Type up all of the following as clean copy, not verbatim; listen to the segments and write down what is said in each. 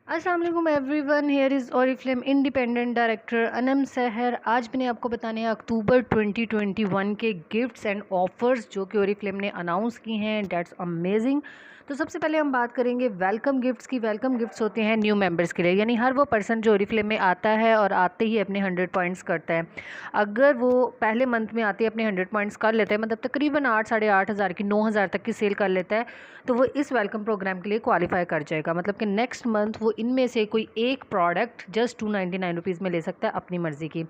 अस्सलाम वालेकुम everyone, here is Oriflame independent director Anam सहर। आज मैंने आपको बताने हैं अक्टूबर 2021 के गिफ्ट्स एंड ऑफ़र्स जो कि ओरिफ्लेम ने अनाउंस की हैं। Dates amazing. तो सबसे पहले हम बात करेंगे वेलकम गिफ्ट्स की। वेलकम गिफ्ट्स होते हैं न्यू मेंबर्स के लिए, यानी हर वो पर्सन जो ओरिफ्लेम में आता है और आते ही अपने 100 पॉइंट्स करता है। अगर वो पहले मंथ में आते ही अपने 100 पॉइंट्स कर लेता है, मतलब तकरीबन 8 साढ़े 8 हज़ार की 9 हज़ार तक की सेल कर लेता है, तो वो इस वेलकम प्रोग्राम के लिए क्वालिफाई कर जाएगा। मतलब कि नेक्स्ट मंथ वो इनमें से कोई एक प्रोडक्ट जस्ट 299 रुपीज़ में ले सकता है अपनी मर्ज़ी की।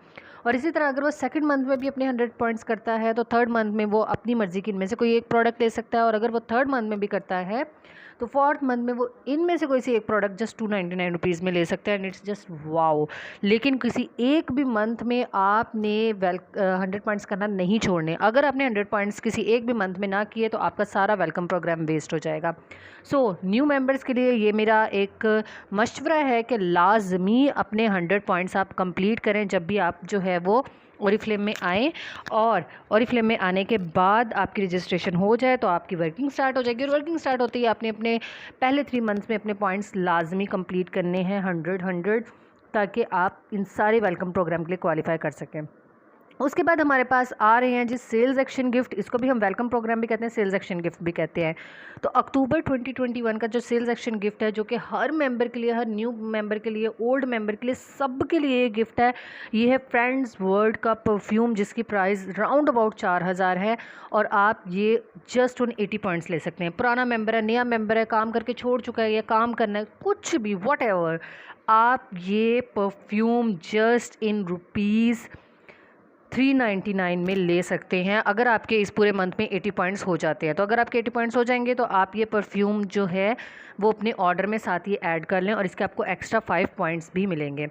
और इसी तरह अगर वो सेकंड मंथ में भी अपने 100 पॉइंट्स करता है तो थर्ड मंथ में वो अपनी मर्ज़ी की इनमें से कोई एक प्रोडक्ट ले सकता है। और अगर वो थर्ड मंथ में भी करता है तो फोर्थ मंथ में वो इनमें से कोई सी एक प्रोडक्ट जस्ट 299 रुपीज़ में ले सकता है। And it's just wow. लेकिन किसी एक भी मंथ में आपने 100 पॉइंट्स करना नहीं छोड़ने। अगर आपने 100 पॉइंट्स किसी एक भी मंथ में ना किए तो आपका सारा वेलकम प्रोग्राम वेस्ट हो जाएगा। सो न्यू मेंबर्स के लिए ये मेरा एक मशवरा है कि लाजमी अपने 100 पॉइंट्स आप कंप्लीट करें जब भी आप जो है वो ओरिफ्लेम में आएँ। और ओरिफ्लेम में आने के बाद आपकी रजिस्ट्रेशन हो जाए तो आपकी वर्किंग स्टार्ट हो जाएगी। और वर्किंग स्टार्ट होते ही आपने अपने पहले 3 मंथ्स में अपने पॉइंट्स लाजमी कंप्लीट करने हैं 100 ताकि आप इन सारे वेलकम प्रोग्राम के लिए क्वालिफाई कर सकें। उसके बाद हमारे पास आ रहे हैं जी सेल्स एक्शन गिफ्ट। इसको भी हम वेलकम प्रोग्राम भी कहते हैं, सेल्स एक्शन गिफ्ट भी कहते हैं। तो अक्टूबर 2021 का जो सेल्स एक्शन गिफ्ट है, जो कि हर मेंबर के लिए, हर न्यू मेंबर के लिए, ओल्ड मेंबर के लिए, सब के लिए ये गिफ्ट है। ये है फ्रेंड्स वर्ल्ड का परफ्यूम, जिसकी प्राइस राउंड अबाउट 4000 है। और आप ये जस्ट उन 80 पॉइंट्स ले सकते हैं। पुराना मेंबर है, नया मेंबर है, काम करके छोड़ चुका है या काम करना है, कुछ भी वट एवर, आप ये परफ्यूम जस्ट इन रुपीज़ 399 में ले सकते हैं अगर आपके इस पूरे मंथ में 80 पॉइंट्स हो जाते हैं। तो अगर आपके 80 पॉइंट्स हो जाएंगे तो आप ये परफ्यूम जो है वो अपने ऑर्डर में साथ ही ऐड कर लें और इसके आपको एक्स्ट्रा 5 पॉइंट्स भी मिलेंगे।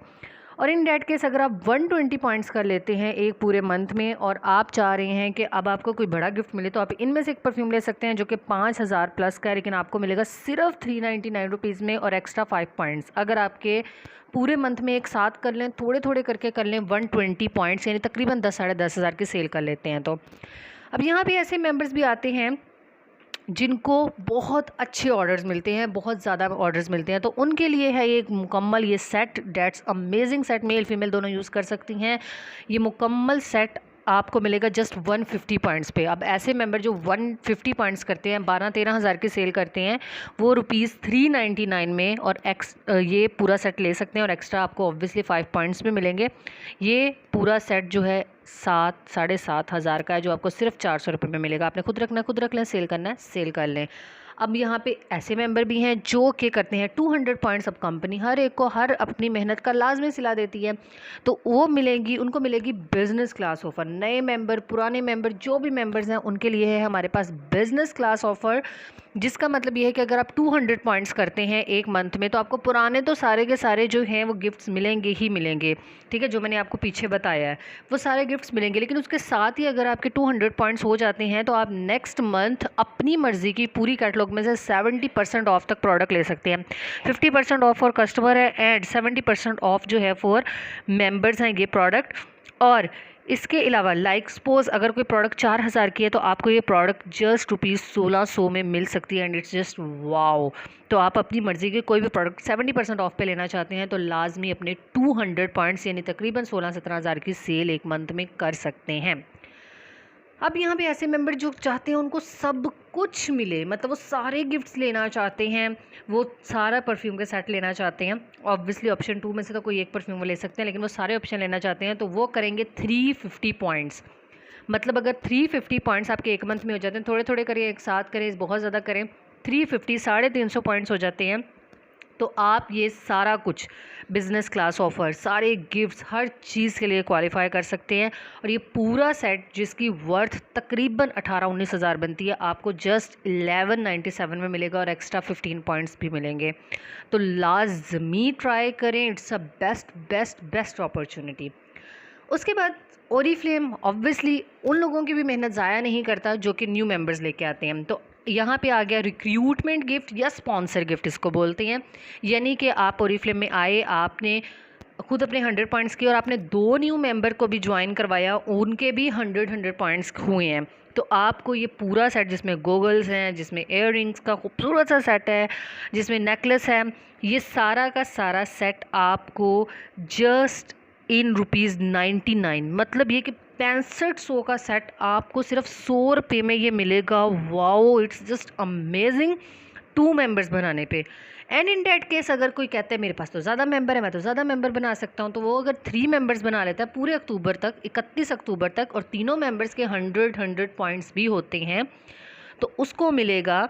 और इन डेट केस अगर आप 120 पॉइंट्स कर लेते हैं एक पूरे मंथ में और आप चाह रहे हैं कि अब आपको कोई बड़ा गिफ्ट मिले, तो आप इनमें से एक परफ्यूम ले सकते हैं जो कि 5000 प्लस का है, लेकिन आपको मिलेगा सिर्फ 399 रुपीज़ में और एक्स्ट्रा 5 पॉइंट्स। अगर आपके पूरे मंथ में एक साथ कर लें, थोड़े थोड़े करके कर लें 120 पॉइंट्स, यानी तकरीबन 10 साढ़े 10 हज़ार की सेल कर लेते हैं। तो अब यहाँ पे ऐसे मेंबर्स भी आते हैं जिनको बहुत अच्छे ऑर्डर्स मिलते हैं, बहुत ज़्यादा ऑर्डर्स मिलते हैं, तो उनके लिए है एक मुकम्मल ये set. That's amazing set, male female दोनों यूज़ कर सकती हैं। ये मुकम्मल सेट आपको मिलेगा जस्ट 150 पॉइंट्स पे। अब ऐसे मेंबर जो 150 पॉइंट्स करते हैं, 12-13 हज़ार की सेल करते हैं, वो रुपीज़ 399 में और ये पूरा सेट ले सकते हैं और एक्स्ट्रा आपको ऑब्वियसली 5 पॉइंट्स भी मिलेंगे। ये पूरा सेट जो है 7 साढ़े 7 हज़ार का है, जो आपको सिर्फ 400 रुपये में मिलेगा। आपने खुद रखना है, खुद रख लें, सेल करना है सेल कर लें। अब यहाँ पे ऐसे मेंबर भी हैं जो कि करते हैं 200 पॉइंट्स। अब कंपनी हर एक को हर अपनी मेहनत का लाजमी सिला देती है, तो वो मिलेगी, उनको मिलेगी बिज़नेस क्लास ऑफ़र। नए मेंबर, पुराने मेंबर, जो भी मेंबर्स हैं उनके लिए है हमारे पास बिज़नेस क्लास ऑफ़र, जिसका मतलब ये है कि अगर आप 200 पॉइंट्स करते हैं एक मंथ में तो आपको पुराने तो सारे के सारे जो हैं वो गिफ्ट्स मिलेंगे ही मिलेंगे। ठीक है, जो मैंने आपको पीछे बताया है वो सारे गिफ्ट्स मिलेंगे। लेकिन उसके साथ ही अगर आपके 200 पॉइंट्स हो जाते हैं तो आप नेक्स्ट मंथ अपनी मर्ज़ी की पूरी कैटलॉग में से 70% ऑफ तक प्रोडक्ट ले सकते हैं। 50% ऑफ फॉर कस्टमर है एंड 70% ऑफ जो है फॉर मेंबर्स हैं ये प्रोडक्ट। और इसके अलावा लाइक सपोज अगर कोई प्रोडक्ट 4000 की है तो आपको ये प्रोडक्ट जस्ट रुपीज़ 1600 में मिल सकती है। And it's just wow. तो आप अपनी मर्ज़ी के कोई भी प्रोडक्ट 70% ऑफ पे लेना चाहते हैं तो लाजमी अपने 200 पॉइंट्स यानी तकरीबन 16-17 हज़ार की सेल एक मंथ में कर सकते हैं। अब यहाँ पे ऐसे मेंबर जो चाहते हैं उनको सब कुछ मिले, मतलब वो सारे गिफ्ट्स लेना चाहते हैं, वो सारा परफ्यूम के सेट लेना चाहते हैं। ऑब्वियसली ऑप्शन 2 में से तो कोई एक परफ्यूम वो ले सकते हैं, लेकिन वो सारे ऑप्शन लेना चाहते हैं तो वो करेंगे 350 पॉइंट्स। मतलब अगर 350 पॉइंट्स आपके एक मंथ में हो जाते हैं, थोड़े थोड़े करें, एक साथ करें, बहुत ज़्यादा करें, 350 350 पॉइंट्स हो जाते हैं, तो आप ये सारा कुछ बिज़नेस क्लास ऑफ़र, सारे गिफ्ट्स, हर चीज़ के लिए क्वालिफाई कर सकते हैं। और ये पूरा सेट जिसकी वर्थ तकरीबन 18-19 हज़ार बनती है, आपको जस्ट 1197 में मिलेगा और एक्स्ट्रा 15 पॉइंट्स भी मिलेंगे। तो लाजमी ट्राई करें, it's a best best best opportunity. उसके बाद ओरीफ्लेम ऑब्वियसली उन लोगों की भी मेहनत ज़ाया नहीं करता जो कि न्यू मेंबर्स लेके आते हैं। तो यहाँ पे आ गया रिक्रूटमेंट गिफ्ट या स्पॉन्सर गिफ्ट इसको बोलते हैं। यानी कि आप ओरीफ्लेम में आए, आपने खुद अपने 100 पॉइंट्स किए और आपने 2 न्यू मेंबर को भी ज्वाइन करवाया, उनके भी 100 पॉइंट्स हुए हैं, तो आपको ये पूरा सेट जिसमें गोगल्स हैं, जिसमें एयर रिंग्स का खूबसूरत सा सेट है, जिसमें नेकलेस है, ये सारा का सारा सेट आपको जस्ट इन ₹99, मतलब ये कि 6500 का सेट आपको सिर्फ 100 रुपये में ये मिलेगा। Wow, it's just amazing 2 members बनाने पे। एंड इन डैट केस अगर कोई कहता है मेरे पास तो ज़्यादा मेंबर है, मैं तो ज़्यादा मेंबर बना सकता हूँ, तो वो अगर 3 मेंबर्स बना लेता है पूरे अक्टूबर तक, 31 अक्टूबर तक, और तीनों मेंबर्स के 100 पॉइंट्स भी होते हैं, तो उसको मिलेगा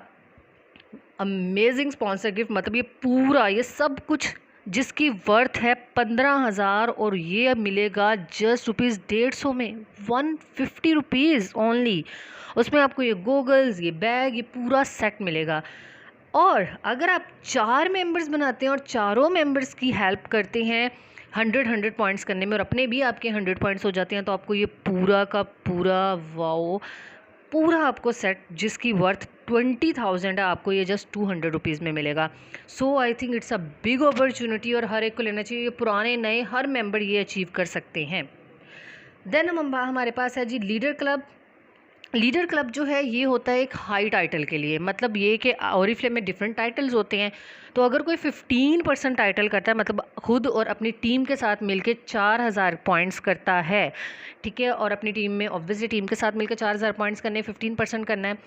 अमेजिंग स्पॉन्सर गिफ्ट। मतलब ये पूरा ये सब कुछ जिसकी वर्थ है 15,000, और ये मिलेगा जस्ट ₹150 में, 150 रुपीज़ ओनली। उसमें आपको ये गोगल्स, ये बैग, ये पूरा सेट मिलेगा। और अगर आप 4 मेंबर्स बनाते हैं और चारों मेंबर्स की हेल्प करते हैं 100 पॉइंट्स करने में, और अपने भी आपके 100 पॉइंट्स हो जाते हैं, तो आपको ये पूरा का पूरा वाओ पूरा आपको सेट जिसकी वर्थ 20,000 है, आपको ये जस्ट 200 रुपीज़ में मिलेगा। So I think it's a big opportunity और हर एक को लेना चाहिए। ये पुराने नए हर मेंबर ये अचीव कर सकते हैं। देन हमारे पास है जी लीडर क्लब। लीडर क्लब जो है ये होता है एक हाई टाइटल के लिए, मतलब ये कि ओरिफ्लेम में डिफरेंट टाइटल्स होते हैं, तो अगर कोई 15% टाइटल करता है, मतलब खुद और अपनी टीम के साथ मिलके 4000 पॉइंट्स करता है, ठीक है, और अपनी टीम में ऑब्वियसली टीम के साथ मिलकर 4000 पॉइंट्स करने, 15% करना है,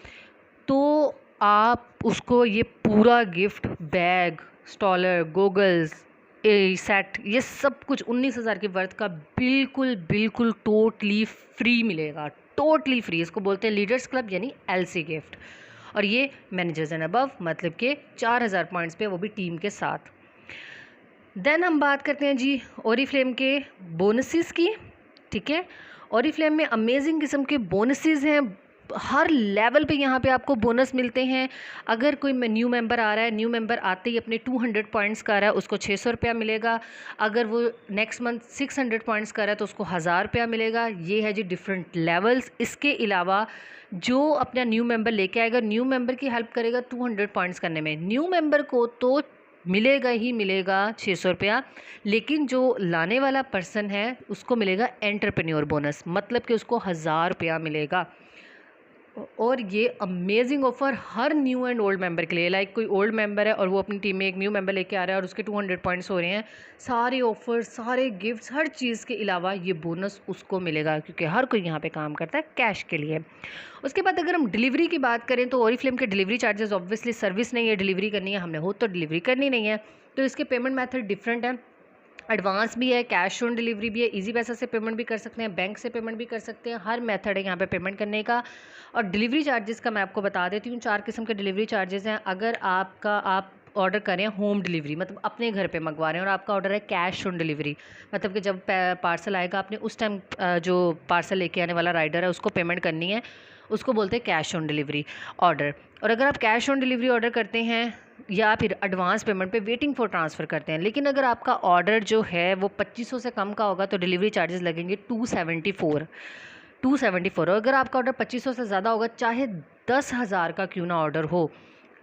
तो आप उसको ये पूरा गिफ्ट बैग, स्टॉलर, गोगल्स, सेट, ये सब कुछ 19,000 की वर्थ का बिल्कुल बिल्कुल टोटली फ्री मिलेगा। टोटली फ्री, इसको बोलते हैं लीडर्स क्लब यानी एलसी गिफ्ट। और ये मैनेजर्स एंड अबव, मतलब कि 4000 पॉइंट्स पे, वो भी टीम के साथ। देन हम बात करते हैं जी ओरिफ्लेम के बोनसेस की, ठीक है। ओरिफ्लेम में अमेजिंग किस्म के बोनसेस हैं, हर लेवल पे यहाँ पे आपको बोनस मिलते हैं। अगर कोई न्यू मेंबर आ रहा है, न्यू मेंबर आते ही अपने 200 पॉइंट्स का रहा है, उसको 600 रुपया मिलेगा। अगर वो नेक्स्ट मंथ 600 पॉइंट्स का रहा है तो उसको 1000 रुपया मिलेगा। ये है जी डिफरेंट लेवल्स। इसके अलावा जो अपना न्यू मेंबर लेके आएगा, न्यू मेंबर की हेल्प करेगा 200 पॉइंट्स करने में, न्यू मेंबर को तो मिलेगा ही मिलेगा 600 रुपया, लेकिन जो लाने वाला पर्सन है उसको मिलेगा एंटरप्रेन्योर बोनस, मतलब कि उसको 1000 रुपया मिलेगा। और ये amazing offer her new and old member के लिए, लाइक कोई ओल्ड मेंबर है और वो अपनी टीम में एक न्यू मेंबर लेके आ रहा है और उसके 200 पॉइंट्स हो रहे हैं, सारे ऑफर, सारे गिफ्ट्स, हर चीज़ के अलावा ये बोनस उसको मिलेगा, क्योंकि हर कोई यहाँ पे काम करता है कैश के लिए। उसके बाद अगर हम डिलीवरी की बात करें तो ओरिफ्लेम के डिलीवरी चार्जेस, ऑब्वियसली सर्विस नहीं है, डिलीवरी करनी है, हमने खुद तो डिलीवरी करनी नहीं है, तो इसके पेमेंट मेथड डिफरेंट है। एडवांस भी है, कैश ऑन डिलीवरी भी है, इजी पैसा से पेमेंट भी कर सकते हैं, बैंक से पेमेंट भी कर सकते हैं, हर मेथड है यहाँ पे पेमेंट करने का। और डिलीवरी चार्जेस का मैं आपको बता देती हूँ, 4 किस्म के डिलीवरी चार्जेस हैं। अगर आप ऑर्डर करें होम डिलीवरी, मतलब अपने घर पे मंगवा रहे हैं, और आपका ऑर्डर है कैश ऑन डिलीवरी, मतलब कि जब पार्सल आएगा आपने उस टाइम जो पार्सल लेके आने वाला राइडर है उसको पेमेंट करनी है, उसको बोलते हैं कैश ऑन डिलीवरी ऑर्डर। और अगर आप कैश ऑन डिलीवरी ऑर्डर करते हैं या फिर एडवांस पेमेंट पे वेटिंग फॉर ट्रांसफ़र करते हैं, लेकिन अगर आपका ऑर्डर जो है वो 2500 से कम का होगा तो डिलीवरी चार्जेस लगेंगे 274। और अगर आपका ऑर्डर 2500 से ज़्यादा होगा, चाहे 10,000 का क्यों ना ऑर्डर हो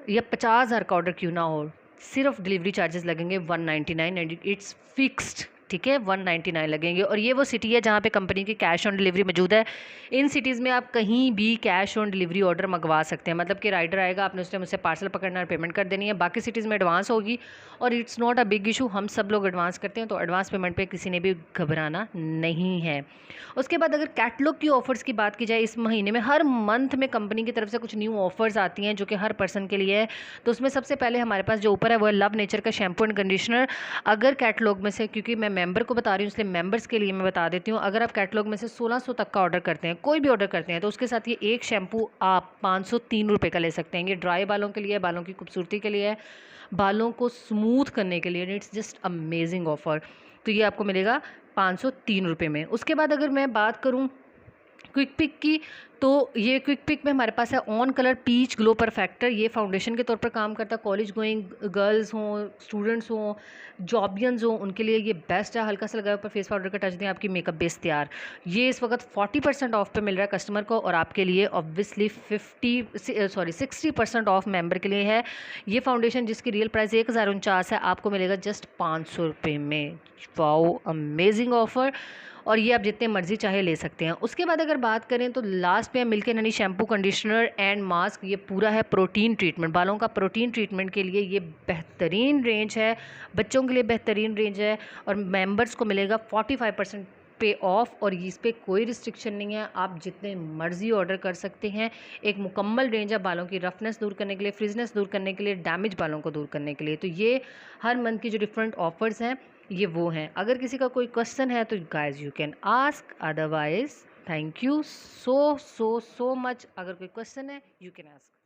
या 50,000 का ऑर्डर क्यों ना हो, सिर्फ डिलीवरी चार्जेस लगेंगे 199 एंड इट्स फिक्स्ड, ठीक है, 199 लगेंगे। और ये वो सिटी है जहाँ पे कंपनी की कैश ऑन डिलीवरी मौजूद है। इन सिटीज़ में आप कहीं भी कैश ऑन डिलीवरी ऑर्डर मंगवा सकते हैं, मतलब कि राइडर आएगा, आपने उस टाइम उससे पार्सल पकड़ना और पेमेंट कर देनी है। बाकी सिटीज़ में एडवांस होगी और it's not a big issue, हम सब लोग एडवांस करते हैं, तो एडवांस पेमेंट पे किसी ने भी घबराना नहीं है। उसके बाद अगर कैटलॉग की ऑफ़र्स की बात की जाए, इस महीने में हर मंथ में कंपनी की तरफ से कुछ न्यू ऑफ़र्स आती हैं जो कि हर पर्सन के लिए है। तो उसमें सबसे पहले हमारे पास जो ऊपर है वो है लव नेचर का शैम्पू एंड कंडीशनर। अगर कैटलॉग में से, क्योंकि मैं मेंबर को बता रही हूँ इसलिए मेंबर्स के लिए मैं बता देती हूँ, अगर आप कैटलॉग में से 1600 तक का ऑर्डर करते हैं, कोई भी ऑर्डर करते हैं, तो उसके साथ ये एक शैम्पू आप 503 रुपये का ले सकते हैं। ये ड्राई बालों के लिए, बालों की खूबसूरती के लिए है, बालों को स्मूथ करने के लिए, इट्स जस्ट अमेजिंग ऑफर। तो ये आपको मिलेगा 503 रुपये में। उसके बाद अगर मैं बात करूँ क्विक पिक की, तो ये क्विक पिक में हमारे पास है on colour peach glow perfector. ये फाउंडेशन के तौर पर काम करता है, कॉलेज गोइंग गर्ल्स हों, स्टूडेंट्स हों, जॉबियंस हों, उनके लिए ये बेस्ट है। हल्का सा लगाए ऊपर फेस पाउडर का टच दें, आपकी मेकअप बेस तैयार। ये इस वक्त 40% ऑफ पे मिल रहा है कस्टमर को, और आपके लिए ऑब्वियसली 60% ऑफ मेंबर के लिए है। ये फाउंडेशन जिसकी रियल प्राइस 1049 है, आपको मिलेगा जस्ट 500 रुपये में। Wow, amazing offer. और ये आप जितने मर्जी चाहे ले सकते हैं। उसके बाद अगर बात करें तो लास्ट पे है milk and honey shampoo, conditioner and mask. ये पूरा है प्रोटीन ट्रीटमेंट, बालों का प्रोटीन ट्रीटमेंट के लिए ये बेहतरीन रेंज है, बच्चों के लिए बेहतरीन रेंज है और मेंबर्स को मिलेगा 45% पे ऑफ। और इस पर कोई रिस्ट्रिक्शन नहीं है, आप जितने मर्जी ऑर्डर कर सकते हैं। एक मुकम्मल रेंज है बालों की रफनेस दूर करने के लिए, फ्रिजनेस दूर करने के लिए, डैमेज बालों को दूर करने के लिए। तो ये हर मंथ की जो डिफरेंट ऑफर्स हैं ये वो हैं। अगर किसी का कोई क्वेश्चन है तो guys you can ask, otherwise thank you so so so much. अगर कोई क्वेश्चन है यू कैन आस्क।